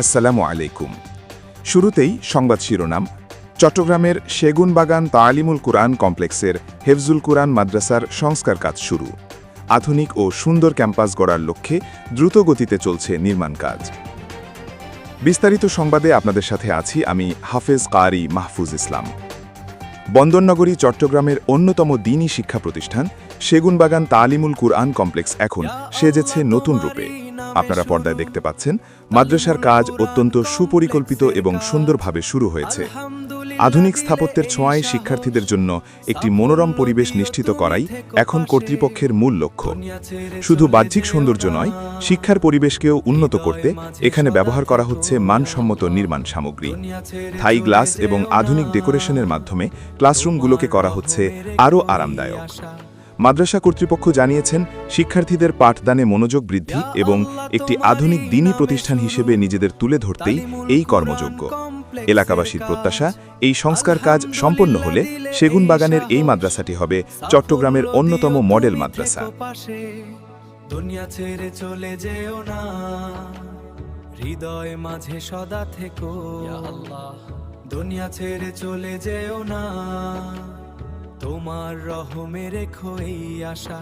আসসালামু আলাইকুম। শুরুতেই সংবাদ শিরোনাম। চট্টগ্রামের সেগুনবাগান তালিমুল কুরআন কমপ্লেক্সের হেফজুল কুরআন মাদ্রাসার সংস্কার কাজ শুরু। আধুনিক ও সুন্দর ক্যাম্পাস গড়ার লক্ষ্যে দ্রুত গতিতে চলছে নির্মাণ কাজ। বিস্তারিত সংবাদে আপনাদের সাথে আছি আমি হাফেজ কারি মাহফুজ ইসলাম। বন্দরনগরী চট্টগ্রামের অন্যতম দ্বীনি শিক্ষা প্রতিষ্ঠান সেগুনবাগান তালিমুল কুরআন কমপ্লেক্স এখন সেজেছে নতুন রূপে। আপনারা পর্দায় দেখতে পাচ্ছেন, মাদ্রাসার কাজ অত্যন্ত সুপরিকল্পিত এবং সুন্দরভাবে শুরু হয়েছে। আধুনিক স্থাপত্যের ছোঁয়ায় শিক্ষার্থীদের জন্য একটি মনোরম পরিবেশ নিশ্চিত করাই এখন কর্তৃপক্ষের মূল লক্ষ্য। শুধু বাহ্যিক সৌন্দর্য নয়, শিক্ষার পরিবেশকেও উন্নত করতে এখানে ব্যবহার করা হচ্ছে মানসম্মত নির্মাণ সামগ্রী। থাই গ্লাস এবং আধুনিক ডেকোরেশনের মাধ্যমে ক্লাসরুমগুলোকে করা হচ্ছে আরও আরামদায়ক। মাদ্রাসা কর্তৃপক্ষ জানিয়েছেন, শিক্ষার্থীদের পাঠদানে মনোযোগ বৃদ্ধি এবং একটি আধুনিক দ্বীনি প্রতিষ্ঠান হিসেবে নিজেদের তুলে ধরতেই এই কর্মযজ্ঞ। এলাকাবাসীর প্রত্যাশা, এই সংস্কার কাজ সম্পন্ন হলে সেগুনবাগানের এই মাদ্রাসাটি হবে চট্টগ্রামের অন্যতম মডেল মাদ্রাসা। দুনিয়া ছেড়ে চলে যেও না, হৃদয় মাঝে সদা থেকো। দুনিয়া ছেড়ে চলে যেও না, তোমার রহমে রেখো এই আশা।